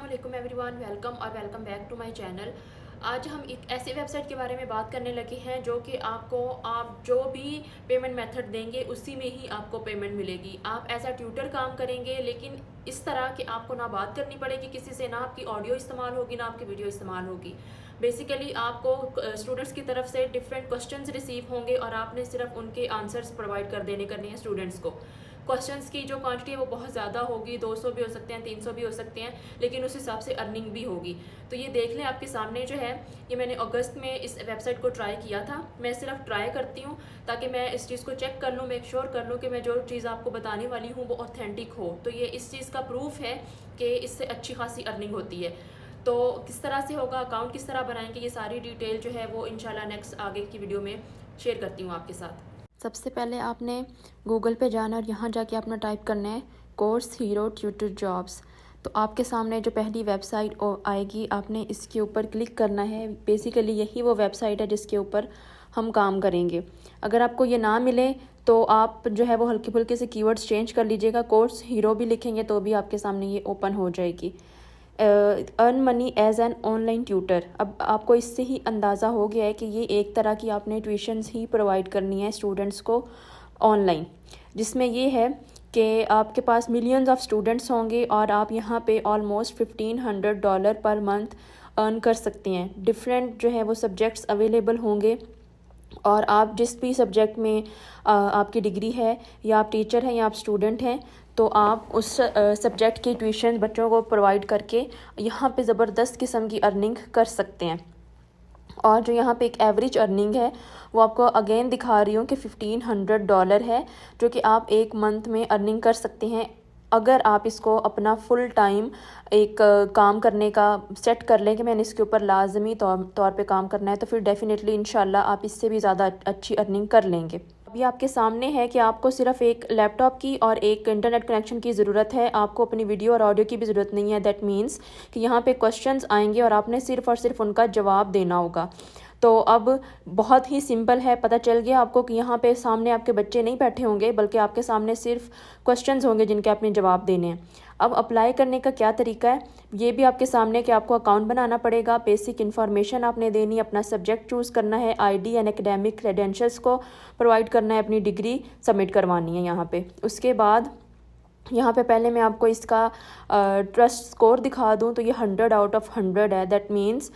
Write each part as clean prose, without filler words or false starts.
अस्सलामुअलैकुम everyone, welcome back to my channel. आज हम एक ऐसे वेबसाइट के बारे में बात करने लगे हैं जो कि आप जो भी पेमेंट मेथड देंगे उसी में ही आपको पेमेंट मिलेगी। आप एज अ ट्यूटर काम करेंगे, लेकिन इस तरह कि आपको ना बात करनी पड़ेगी किसी से, ना आपकी ऑडियो इस्तेमाल होगी, ना आपकी वीडियो इस्तेमाल होगी। बेसिकली आपको स्टूडेंट्स की तरफ से डिफरेंट क्वेश्चंस रिसीव होंगे और आपने सिर्फ उनके आंसर्स प्रोवाइड करने हैं स्टूडेंट्स को। क्वेश्चंस की जो क्वांटिटी है वो बहुत ज़्यादा होगी, 200 भी हो सकते हैं, 300 भी हो सकते हैं, लेकिन उस हिसाब से अर्निंग भी होगी। तो ये देख लें, आपके सामने जो है ये मैंने अगस्त में इस वेबसाइट को ट्राई किया था। मैं सिर्फ ट्राई करती हूँ ताकि मैं इस चीज़ को चेक कर लूँ, मेक श्योर कर लूँ कि मैं जो चीज़ आपको बताने वाली हूँ वो ऑथेंटिक हो। तो ये इस चीज़ का प्रूफ है कि इससे अच्छी खासी अर्निंग होती है। तो किस तरह से होगा, अकाउंट किस तरह बनाएंगे, ये सारी डिटेल जो है वो इंशाल्लाह नेक्स्ट आगे की वीडियो में शेयर करती हूँ आपके साथ। सबसे पहले आपने गूगल पे जाना और यहाँ जाके आपने टाइप करना है कोर्स हीरो ट्यूटर जॉब्स। तो आपके सामने जो पहली वेबसाइट आएगी, आपने इसके ऊपर क्लिक करना है। बेसिकली यही वो वेबसाइट है जिसके ऊपर हम काम करेंगे। अगर आपको ये ना मिले तो आप जो है वो हल्के फुल्के से कीवर्ड्स चेंज कर लीजिएगा। कोर्स हीरो भी लिखेंगे तो भी आपके सामने ये ओपन हो जाएगी। Earn money as an online tutor. अब आपको इससे ही अंदाज़ा हो गया है कि ये एक तरह की आपने ट्यूशन्स ही प्रोवाइड करनी है स्टूडेंट्स को ऑनलाइन, जिसमें ये है कि आपके पास मिलियंस ऑफ स्टूडेंट्स होंगे और आप यहाँ पे ऑलमोस्ट $1500 पर मंथ अर्न कर सकते हैं। डिफरेंट जो है वो सब्जेक्ट्स अवेलेबल होंगे और आप जिस भी सब्जेक्ट में आपकी डिग्री है, या आप टीचर हैं या आप स्टूडेंट हैं, तो आप उस सब्जेक्ट की ट्यूशन बच्चों को प्रोवाइड करके यहाँ पे ज़बरदस्त किस्म की अर्निंग कर सकते हैं। और जो यहाँ पे एक एवरेज अर्निंग है वो आपको अगेन दिखा रही हूँ कि $1500 है, जो कि आप एक मंथ में अर्निंग कर सकते हैं। अगर आप इसको अपना फुल टाइम एक काम करने का सेट कर लें कि मैंने इसके ऊपर लाजमी तौर पे काम करना है, तो फिर डेफिनेटली इंशाल्लाह आप इससे भी ज़्यादा अच्छी अर्निंग कर लेंगे। अभी आपके सामने है कि आपको सिर्फ एक लैपटॉप की और एक इंटरनेट कनेक्शन की ज़रूरत है। आपको अपनी वीडियो और ऑडियो की भी ज़रूरत नहीं है। दैट मीन्स कि यहाँ पे क्वेश्चंस आएंगे और आपने सिर्फ और सिर्फ उनका जवाब देना होगा। तो अब बहुत ही सिंपल है, पता चल गया आपको कि यहाँ पे सामने आपके बच्चे नहीं बैठे होंगे, बल्कि आपके सामने सिर्फ क्वेश्चंस होंगे जिनके आपने जवाब देने हैं। अब अप्लाई करने का क्या तरीका है, ये भी आपके सामने कि आपको अकाउंट बनाना पड़ेगा, बेसिक इन्फॉर्मेशन आपने देनी, अपना सब्जेक्ट चूज़ करना है, आईडी एंड एकेडमिक क्रेडेंशियल्स को प्रोवाइड करना है, अपनी डिग्री सबमिट करवानी है यहाँ पे। उसके बाद यहाँ पे पहले मैं आपको इसका ट्रस्ट स्कोर दिखा दूँ तो ये 100 आउट ऑफ 100 है। दैट मीन्स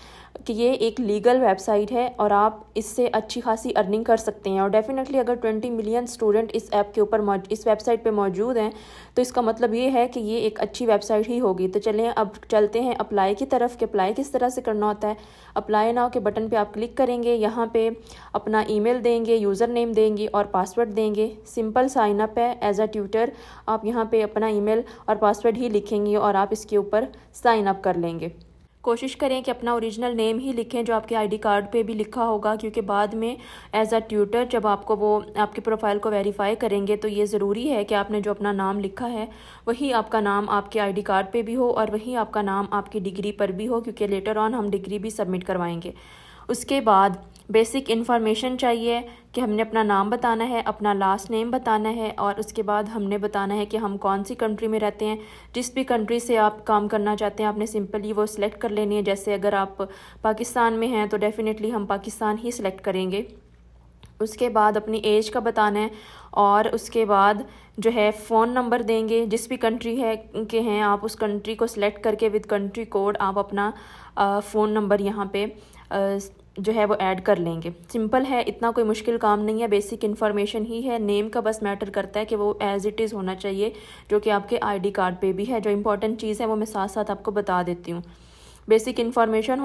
कि ये एक लीगल वेबसाइट है और आप इससे अच्छी खासी अर्निंग कर सकते हैं। और डेफिनेटली अगर 20 मिलियन स्टूडेंट इस ऐप के ऊपर इस वेबसाइट पे मौजूद हैं तो इसका मतलब ये है कि ये एक अच्छी वेबसाइट ही होगी। तो चलें अब चलते हैं अप्लाई की तरफ कि अप्लाई किस तरह से करना होता है। अप्लाई नाउ के बटन पे आप क्लिक करेंगे, यहाँ पे अपना ईमेल देंगे, यूज़र नेम देंगे और पासवर्ड देंगे। सिंपल साइन अप है एज अ ट्यूटर। आप यहाँ पे अपना ईमेल और पासवर्ड ही लिखेंगे और आप इसके ऊपर साइन अप कर लेंगे। कोशिश करें कि अपना ओरिजिनल नेम ही लिखें जो आपके आईडी कार्ड पे भी लिखा होगा, क्योंकि बाद में एज अ ट्यूटर जब आपको वो आपकी प्रोफाइल को वेरीफाई करेंगे तो ये ज़रूरी है कि आपने जो अपना नाम लिखा है वही आपका नाम आपके आईडी कार्ड पे भी हो और वही आपका नाम आपकी डिग्री पर भी हो, क्योंकि लेटर ऑन हम डिग्री भी सबमिट करवाएंगे। उसके बाद बेसिक इन्फॉर्मेशन चाहिए कि हमने अपना नाम बताना है, अपना लास्ट नेम बताना है और उसके बाद हमने बताना है कि हम कौन सी कंट्री में रहते हैं। जिस भी कंट्री से आप काम करना चाहते हैं आपने सिंपली वो सिलेक्ट कर लेनी है। जैसे अगर आप पाकिस्तान में हैं तो डेफिनेटली हम पाकिस्तान ही सिलेक्ट करेंगे। उसके बाद अपनी एज का बताना है और उसके बाद जो है फ़ोन नंबर देंगे। जिस भी कंट्री है के हैं आप उस कंट्री को सिलेक्ट करके विद कंट्री कोड आप अपना फ़ोन नंबर यहाँ पे जो है वो ऐड कर लेंगे। सिंपल है, इतना कोई मुश्किल काम नहीं है, बेसिक इन्फॉर्मेशन ही है। नेम का बस मैटर करता है कि वो एज़ इट इज़ होना चाहिए जो कि आपके आईडी कार्ड पे भी है। जो इंपॉर्टेंट चीज़ है वो मैं साथ साथ आपको बता देती हूँ। बेसिक इन्फॉर्मेशन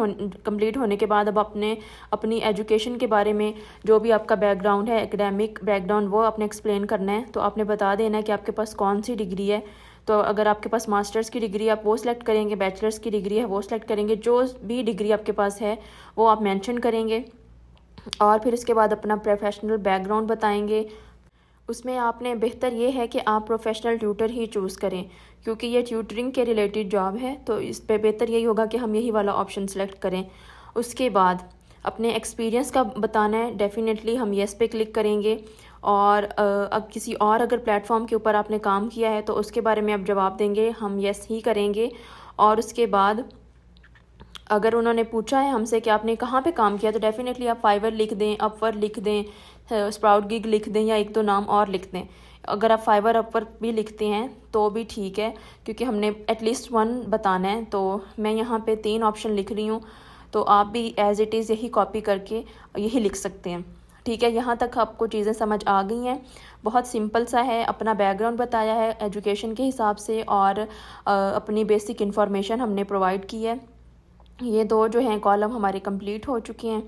कंप्लीट होने के बाद अब अपनी एजुकेशन के बारे में जो भी आपका बैकग्राउंड है, एकेडमिक बैकग्राउंड, वो आपने एक्सप्लेन करना है। तो आपने बता देना है कि आपके पास कौन सी डिग्री है। तो अगर आपके पास मास्टर्स की डिग्री आप वो सिलेक्ट करेंगे, बैचलर्स की डिग्री है वो सिलेक्ट करेंगे, जो भी डिग्री आपके पास है वो आप मेंशन करेंगे। और फिर इसके बाद अपना प्रोफेशनल बैकग्राउंड बताएंगे। उसमें आपने बेहतर ये है कि आप प्रोफेशनल ट्यूटर ही चूज़ करें, क्योंकि ये ट्यूटरिंग के रिलेटेड जॉब है, तो इस पे बेहतर यही होगा कि हम यही वाला ऑप्शन सेलेक्ट करें। उसके बाद अपने एक्सपीरियंस का बताना है, डेफिनेटली हम येस पे क्लिक करेंगे। और अब किसी और अगर प्लेटफॉर्म के ऊपर आपने काम किया है तो उसके बारे में आप जवाब देंगे, हम येस ही करेंगे। और उसके बाद अगर उन्होंने पूछा है हमसे कि आपने कहाँ पे काम किया, तो डेफ़िनेटली आप फाइवर लिख दें, अपवर्क लिख दें, स्प्राउट गिग लिख दें, या एक दो नाम और लिख दें। अगर आप फाइवर अपवर्क भी लिखते हैं तो भी ठीक है, क्योंकि हमने एटलीस्ट 1 बताना है। तो मैं यहाँ पे 3 ऑप्शन लिख रही हूँ, तो आप भी एज़ इट इज़ यही कॉपी करके यही लिख सकते हैं। ठीक है, यहाँ तक आपको चीज़ें समझ आ गई हैं। बहुत सिंपल सा है, अपना बैकग्राउंड बताया है एजुकेशन के हिसाब से, और अपनी बेसिक इन्फॉर्मेशन हमने प्रोवाइड की है। ये 2 जो हैं कॉलम हमारे कंप्लीट हो चुके हैं।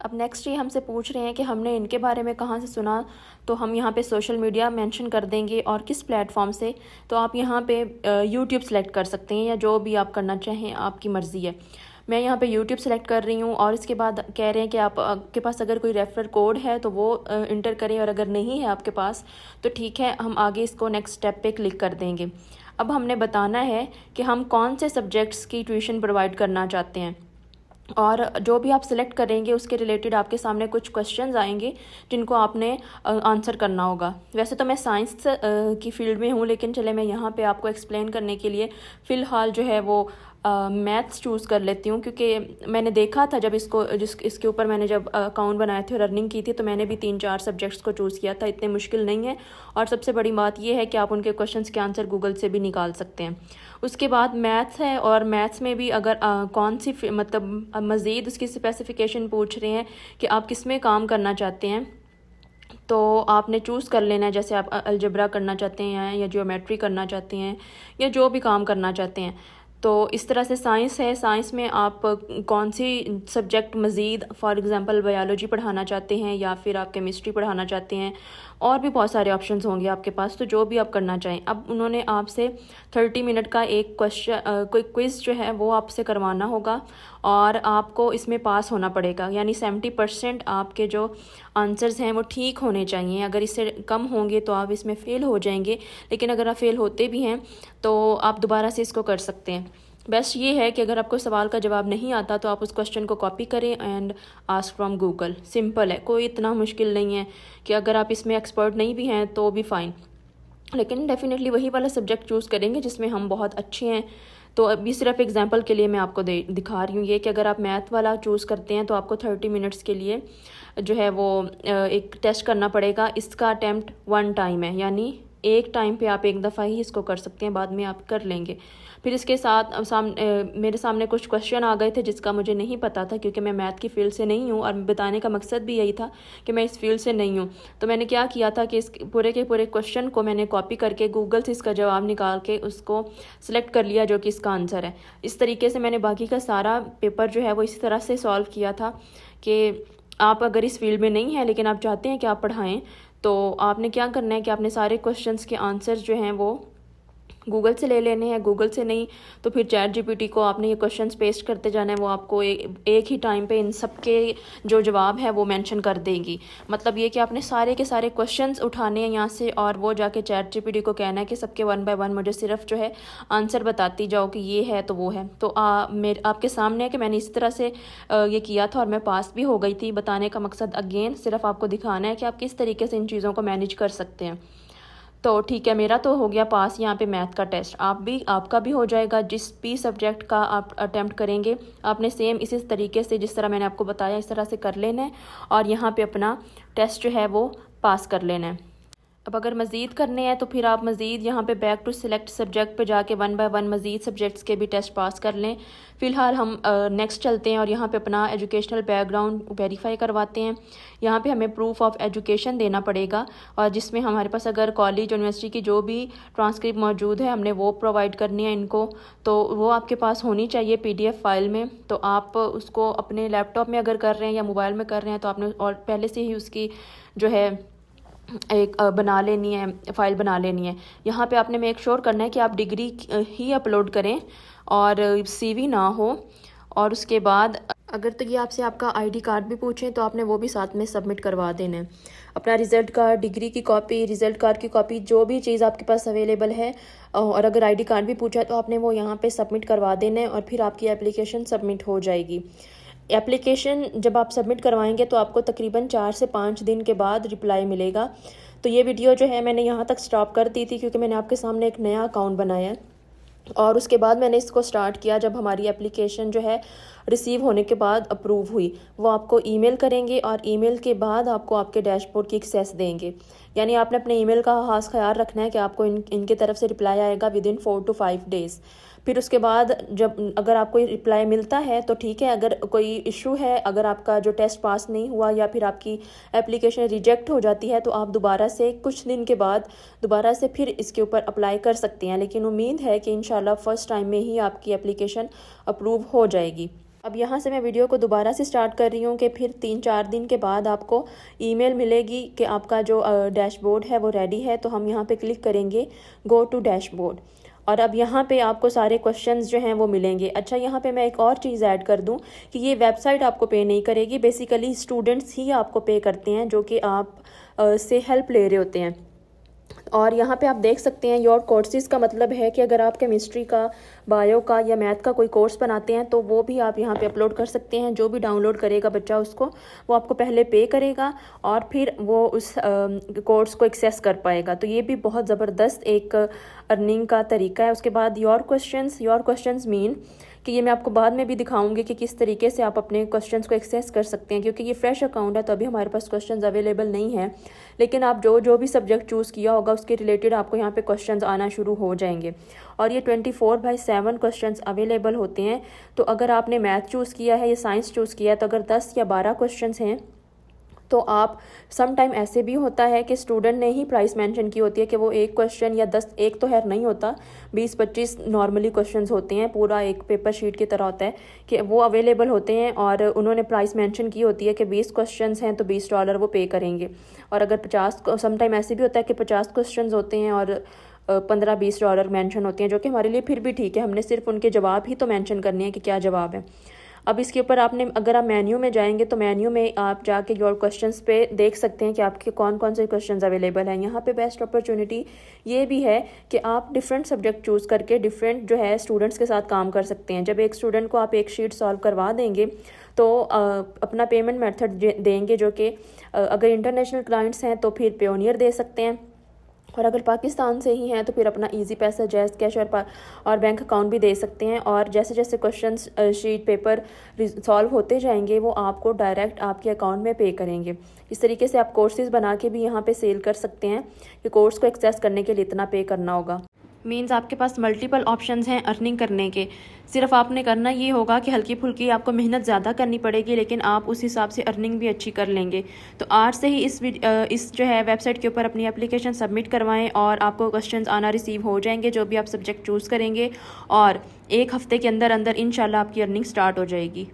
अब नेक्स्ट ये हमसे पूछ रहे हैं कि हमने इनके बारे में कहाँ से सुना, तो हम यहाँ पे सोशल मीडिया मेंशन कर देंगे और किस प्लेटफॉर्म से। तो आप यहाँ पे यूट्यूब सेलेक्ट कर सकते हैं, या जो भी आप करना चाहें, आपकी मर्ज़ी है। मैं यहाँ पे यूट्यूब सेलेक्ट कर रही हूँ, और इसके बाद कह रहे हैं कि आपके पास अगर कोई रेफरल कोड है तो वो इंटर करें, और अगर नहीं है आपके पास तो ठीक है, हम आगे इसको नेक्स्ट स्टेप पे क्लिक कर देंगे। अब हमने बताना है कि हम कौन से सब्जेक्ट्स की ट्यूशन प्रोवाइड करना चाहते हैं, और जो भी आप सिलेक्ट करेंगे उसके रिलेटेड आपके सामने कुछ क्वेश्चंस आएंगे जिनको आपने आंसर करना होगा। वैसे तो मैं साइंस की फील्ड में हूँ, लेकिन चले मैं यहाँ पे आपको एक्सप्लेन करने के लिए फ़िलहाल जो है वो मैथ्स चूज़ कर लेती हूँ, क्योंकि मैंने देखा था जब इसके ऊपर मैंने जब अकाउंट बनाए थे और रनिंग की थी, तो मैंने भी 3-4 सब्जेक्ट्स को चूज़ किया था। इतने मुश्किल नहीं है, और सबसे बड़ी बात यह है कि आप उनके क्वेश्चंस के आंसर गूगल से भी निकाल सकते हैं। उसके बाद मैथ्स है, और मैथ्स में भी अगर कौन सी मतलब मज़ीद उसकी स्पेसिफिकेशन पूछ रहे हैं कि आप किस में काम करना चाहते हैं, तो आपने चूज़ कर लेना है। जैसे आप अलजेब्रा करना चाहते हैं, या ज्योमेट्री करना चाहते हैं, या जो भी काम करना चाहते हैं। तो इस तरह से साइंस है, साइंस में आप कौन सी सब्जेक्ट मज़ीद, फॉर एग्ज़ाम्पल बायोलॉजी पढ़ाना चाहते हैं, या फिर आप केमिस्ट्री पढ़ाना चाहते हैं, और भी बहुत सारे ऑप्शंस होंगे आपके पास, तो जो भी आप करना चाहें। अब उन्होंने आपसे 30 मिनट का एक कोई क्विज़ जो है वो आपसे करवाना होगा, और आपको इसमें पास होना पड़ेगा। यानी 70% आपके जो आंसर्स हैं वो ठीक होने चाहिए। अगर इससे कम होंगे तो आप इसमें फ़ेल हो जाएंगे, लेकिन अगर आप फ़ेल होते भी हैं तो आप दोबारा से इसको कर सकते हैं। बेस्ट ये है कि अगर आपको सवाल का जवाब नहीं आता तो आप उस क्वेश्चन को कॉपी करें and ask from Google. Simple है, कोई इतना मुश्किल नहीं है कि अगर आप इसमें एक्सपर्ट नहीं भी हैं तो भी फ़ाइन, लेकिन डेफिनेटली वही वाला सब्जेक्ट चूज़ करेंगे जिसमें हम बहुत अच्छे हैं। तो अभी सिर्फ एग्जांपल के लिए मैं आपको दिखा रही हूँ ये, कि अगर आप मैथ वाला चूज़ करते हैं तो आपको 30 मिनट्स के लिए जो है वो एक टेस्ट करना पड़ेगा। इसका अटैम्प्ट 1 टाइम है, यानी एक टाइम पे आप एक दफ़ा ही इसको कर सकते हैं, बाद में आप कर लेंगे। फिर इसके साथ मेरे सामने कुछ क्वेश्चन आ गए थे जिसका मुझे नहीं पता था, क्योंकि मैं मैथ की फ़ील्ड से नहीं हूँ, और बताने का मकसद भी यही था कि मैं इस फील्ड से नहीं हूँ। तो मैंने क्या किया था कि इस पूरे के पूरे क्वेश्चन को मैंने कॉपी करके गूगल से इसका जवाब निकाल के उसको सिलेक्ट कर लिया जो कि इसका आंसर है। इस तरीके से मैंने बाकी का सारा पेपर जो है वो इसी तरह से सॉल्व किया था कि आप अगर इस फील्ड में नहीं हैं लेकिन आप चाहते हैं कि आप पढ़ाएं, तो आपने क्या करना है कि आपने सारे क्वेश्चंस के आंसर्स जो हैं वो गूगल से ले लेने हैं। गूगल से नहीं तो फिर चैट जीपीटी को आपने ये क्वेश्चंस पेस्ट करते जाना है, वो आपको एक ही टाइम पे इन सब के जो जवाब है वो मेंशन कर देगी। मतलब ये कि आपने सारे के सारे क्वेश्चंस उठाने हैं यहाँ से, और वो जाके चैट जीपीटी को कहना है कि सबके 1 बाय 1 मुझे सिर्फ जो है आंसर बताती जाओ कि ये है तो वो है। तो आपके सामने है कि मैंने इस तरह से ये किया था और मैं पास भी हो गई थी। बताने का मकसद अगेन सिर्फ आपको दिखाना है कि आप किस तरीके से इन चीज़ों को मैनेज कर सकते हैं। तो ठीक है, मेरा तो हो गया पास यहाँ पे मैथ का टेस्ट। आपका भी हो जाएगा। जिस भी सब्जेक्ट का आप अटेम्प्ट करेंगे आपने सेम इसी तरीके से जिस तरह मैंने आपको बताया इस तरह से कर लेना है, और यहाँ पे अपना टेस्ट जो है वो पास कर लेना है। अब अगर मज़ीद करने हैं तो फिर आप मज़ीद यहाँ पे बैक टू सिलेक्ट सब्जेक्ट पे जाके 1 बाय 1 मज़ीद सब्जेक्ट्स के भी टेस्ट पास कर लें। फ़िलहाल हम नेक्स्ट चलते हैं और यहाँ पे अपना एजुकेशनल बैकग्राउंड वेरीफाई करवाते हैं। यहाँ पे हमें प्रूफ ऑफ एजुकेशन देना पड़ेगा, और जिसमें हमारे पास अगर कॉलेज यूनिवर्सिटी की जो भी ट्रांसक्रिप्ट मौजूद है हमने वो प्रोवाइड करनी है इनको, तो वो आपके पास होनी चाहिए PDF फाइल में। तो आप उसको अपने लैपटॉप में अगर कर रहे हैं या मोबाइल में कर रहे हैं तो आपने और पहले से ही उसकी जो है एक बना लेनी है, फ़ाइल बना लेनी है। यहाँ पे आपने मेक श्योर करना है कि आप डिग्री ही अपलोड करें और CV ना हो। और उसके बाद अगर तो ये आपसे आपका ID कार्ड भी पूछें तो आपने वो भी साथ में सबमिट करवा देना है। अपना रिज़ल्ट कार्ड, डिग्री की कॉपी, रिज़ल्ट कार्ड की कॉपी, जो भी चीज़ आपके पास अवेलेबल है, और अगर ID कार्ड भी पूछा है तो आपने वो यहाँ पे सबमिट करवा देना है, और फिर आपकी एप्लीकेशन सबमिट हो जाएगी। एप्लीकेशन जब आप सबमिट करवाएंगे तो आपको तकरीबन 4 से 5 दिन के बाद रिप्लाई मिलेगा। तो ये वीडियो जो है मैंने यहाँ तक स्टॉप कर दी थी क्योंकि मैंने आपके सामने एक नया अकाउंट बनाया है। और उसके बाद मैंने इसको स्टार्ट किया। जब हमारी एप्लीकेशन जो है रिसीव होने के बाद अप्रूव हुई, वो आपको ईमेल करेंगे और ईमेल के बाद आपको आपके डैशबोर्ड की एक्सेस देंगे। यानी आपने अपने ईमेल का खास ख्याल रखना है कि आपको इनके तरफ से रिप्लाई आएगा विद इन 4 to 5 डेज़। फिर उसके बाद जब अगर आपको रिप्लाई मिलता है तो ठीक है, अगर कोई इशू है, अगर आपका जो टेस्ट पास नहीं हुआ या फिर आपकी एप्लीकेशन रिजेक्ट हो जाती है, तो आप दोबारा से कुछ दिन के बाद दोबारा से फिर इसके ऊपर अप्लाई कर सकते हैं। लेकिन उम्मीद है कि इंशाल्लाह फ़र्स्ट टाइम में ही आपकी एप्लीकेशन अप्रूव हो जाएगी। अब यहाँ से मैं वीडियो को दोबारा से स्टार्ट कर रही हूँ कि फिर 3-4 दिन के बाद आपको ईमेल मिलेगी कि आपका जो डैशबोर्ड है वो रेडी है। तो हम यहाँ पे क्लिक करेंगे गो टू डैशबोर्ड, और अब यहाँ पे आपको सारे क्वेश्चंस जो हैं वो मिलेंगे। अच्छा, यहाँ पे मैं एक और चीज़ ऐड कर दूँ कि ये वेबसाइट आपको पे नहीं करेगी, बेसिकली स्टूडेंट्स ही आपको पे करते हैं जो कि आप से हेल्प ले रहे होते हैं। और यहाँ पे आप देख सकते हैं योर कोर्सेज़ का मतलब है कि अगर आप केमिस्ट्री का, बायो का या मैथ का कोई कोर्स बनाते हैं तो वो भी आप यहाँ पे अपलोड कर सकते हैं। जो भी डाउनलोड करेगा बच्चा उसको, वो आपको पहले पे करेगा और फिर वो उस कोर्स को एक्सेस कर पाएगा। तो ये भी बहुत ज़बरदस्त एक अर्निंग का तरीका है। उसके बाद योर क्वेश्चंस मीन कि ये मैं आपको बाद में भी दिखाऊंगी कि किस तरीके से आप अपने क्वेश्चंस को एक्सेस कर सकते हैं, क्योंकि ये फ्रेश अकाउंट है तो अभी हमारे पास क्वेश्चंस अवेलेबल नहीं है। लेकिन आप जो भी सब्जेक्ट चूज़ किया होगा उसके रिलेटेड आपको यहाँ पे क्वेश्चंस आना शुरू हो जाएंगे। और ये 24/7 क्वेश्चंस अवेलेबल होते हैं। तो अगर आपने मैथ चूज़ किया है या साइंस चूज़ किया है, तो अगर 10 या 12 क्वेश्चंस हैं तो आप सम टाइम ऐसे भी होता है कि स्टूडेंट ने ही प्राइस मेंशन की होती है कि वो एक क्वेश्चन या 10, एक तो खैर नहीं होता, 20-25 नॉर्मली क्वेश्चंस होते हैं, पूरा एक पेपर शीट की तरह होता है कि वो अवेलेबल होते हैं और उन्होंने प्राइस मेंशन की होती है कि 20 क्वेश्चंस हैं तो $20 वो पे करेंगे। और अगर 50, सम टाइम ऐसे भी होता है कि 50 क्वेश्चन होते हैं और $15-20 मेंशन होते हैं, जो कि हमारे लिए फिर भी ठीक है। हमने सिर्फ उनके जवाब ही तो मेंशन करने हैं कि क्या जवाब है। अब इसके ऊपर आपने, अगर आप मेन्यू में जाएंगे तो मेन्यू में आप जाके योर क्वेश्चंस पे देख सकते हैं कि आपके कौन कौन से क्वेश्चंस अवेलेबल हैं। यहाँ पे बेस्ट अपॉर्चुनिटी ये भी है कि आप डिफरेंट सब्जेक्ट चूज़ करके डिफरेंट जो है स्टूडेंट्स के साथ काम कर सकते हैं। जब एक स्टूडेंट को आप एक शीट सॉल्व करवा देंगे तो अपना पेमेंट मेथड देंगे, जो कि अगर इंटरनेशनल क्लाइंट्स हैं तो फिर पेयोनियर दे सकते हैं, और अगर पाकिस्तान से ही हैं तो फिर अपना इजी पैसा, जैज़ कैश और बैंक अकाउंट भी दे सकते हैं। और जैसे जैसे क्वेश्चंस शीट पेपर सॉल्व होते जाएंगे वो आपको डायरेक्ट आपके अकाउंट में पे करेंगे। इस तरीके से आप कोर्सेज़ बना के भी यहाँ पे सेल कर सकते हैं कि कोर्स को एक्सेस करने के लिए इतना पे करना होगा। मीन्स आपके पास मल्टीपल ऑप्शंस हैं अर्निंग करने के। सिर्फ आपने करना ये होगा कि हल्की फुल्की आपको मेहनत ज़्यादा करनी पड़ेगी, लेकिन आप उस हिसाब से अर्निंग भी अच्छी कर लेंगे। तो आज से ही इस जो है वेबसाइट के ऊपर अपनी एप्लीकेशन सबमिट करवाएं और आपको क्वेश्चंस आना रिसीव हो जाएंगे जो भी आप सब्जेक्ट चूज़ करेंगे, और 1 हफ़्ते के अंदर अंदर इंशाल्लाह आपकी अर्निंग स्टार्ट हो जाएगी।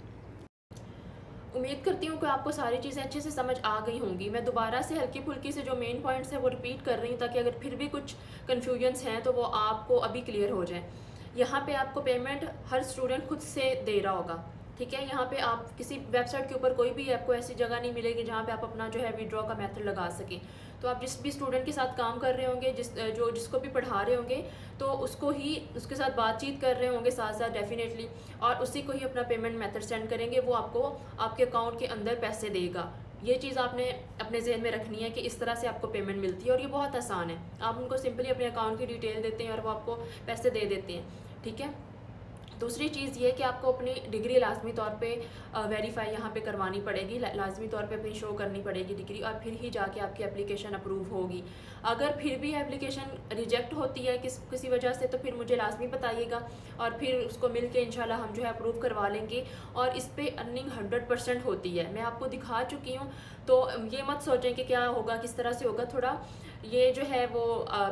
उम्मीद करती हूँ कि आपको सारी चीज़ें अच्छे से समझ आ गई होंगी। मैं दोबारा से हल्की फुल्की से जो मेन पॉइंट्स हैं वो रिपीट कर रही हूँ, ताकि अगर फिर भी कुछ कन्फ्यूजन्स हैं तो वो आपको अभी क्लियर हो जाए। यहाँ पे आपको पेमेंट हर स्टूडेंट खुद से दे रहा होगा, ठीक है। यहाँ पे आप किसी वेबसाइट के ऊपर कोई भी आपको ऐसी जगह नहीं मिलेगी जहाँ पे आप अपना जो है विड्रॉ का मेथड लगा सकें। तो आप जिस भी स्टूडेंट के साथ काम कर रहे होंगे, जिसको भी पढ़ा रहे होंगे, तो उसके साथ बातचीत कर रहे होंगे साथ साथ डेफिनेटली, और उसी को ही अपना पेमेंट मेथड सेंड करेंगे। वो आपको आपके अकाउंट के अंदर पैसे देगा। ये चीज़ आपने अपने जहन में रखनी है कि इस तरह से आपको पेमेंट मिलती है, और ये बहुत आसान है। आप उनको सिंपली अपने अकाउंट की डिटेल देते हैं और वो आपको पैसे दे देते हैं, ठीक है। दूसरी चीज़ ये कि आपको अपनी डिग्री लाजमी तौर पे वेरीफाई यहाँ पे करवानी पड़ेगी, लाजमी तौर पे अपनी शो करनी पड़ेगी डिग्री, और फिर ही जाके आपकी एप्लीकेशन अप्रूव होगी। अगर फिर भी एप्लीकेशन रिजेक्ट होती है किसी वजह से, तो फिर मुझे लाजमी बताइएगा, और फिर उसको मिल के इंशाल्लाह हम जो है अप्रूव करवा लेंगे। और इस पर अर्निंग 100% होती है, मैं आपको दिखा चुकी हूँ। तो ये मत सोचें कि क्या होगा, किस तरह से होगा। थोड़ा ये जो है वो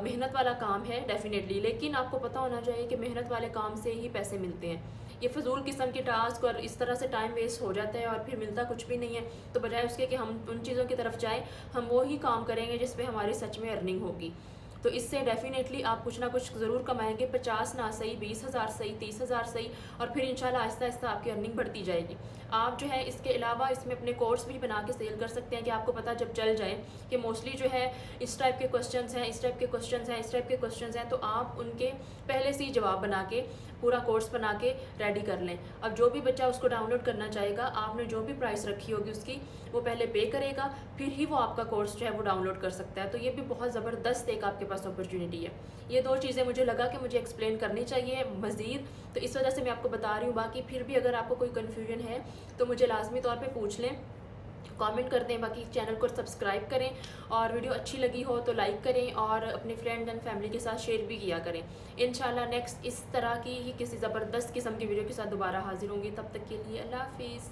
मेहनत वाला काम है डेफिनेटली, लेकिन आपको पता होना चाहिए कि मेहनत वाले काम से ही पैसे मिलते हैं। ये फजूल किस्म के टास्क और इस तरह से टाइम वेस्ट हो जाता है और फिर मिलता कुछ भी नहीं है। तो बजाय उसके कि हम उन चीज़ों की तरफ जाएं, हम वो ही काम करेंगे जिस पे हमारी सच में अर्निंग होगी। तो इससे डेफिनेटली आप कुछ ना कुछ ज़रूर कमाएंगे। 50 ना सही, 20,000 सही, 30,000 सही, और फिर इंशाल्लाह आहिस्ता आहिस्ता आपकी अर्निंग बढ़ती जाएगी। आप जो है इसके अलावा इसमें अपने कोर्स भी बना के सेल कर सकते हैं कि आपको पता जब चल जाए कि मोस्टली जो है इस टाइप के क्वेश्चंस हैं, इस टाइप के क्वेश्चंस हैं, इस टाइप के क्वेश्चंस हैं, तो आप उनके पहले से ही जवाब बना के पूरा कोर्स बना के रेडी कर लें। अब जो भी बच्चा उसको डाउनलोड करना चाहेगा, आपने जो भी प्राइस रखी होगी उसकी, वो पहले पे करेगा, फिर ही वो आपका कोर्स जो है वो डाउनलोड कर सकता है। तो ये भी बहुत ज़बरदस्त एक आपके पास अपॉर्चुनिटी है। ये 2 चीज़ें मुझे लगा कि मुझे एक्सप्लेन करनी चाहिए मज़ीद, तो इस वजह से मैं आपको बता रही हूँ। बाकी फिर भी अगर आपको कोई कन्फ्यूजन है तो मुझे लाजमी तौर पे पूछ लें, कमेंट कर दें। बाकी चैनल को सब्सक्राइब करें, और वीडियो अच्छी लगी हो तो लाइक करें, और अपने फ्रेंड एंड फैमिली के साथ शेयर भी किया करें। इंशाल्लाह नेक्स्ट इस तरह की ही किसी ज़बरदस्त किस्म की वीडियो के साथ दोबारा हाजिर होंगी। तब तक के लिए अल्लाह हाफिज़।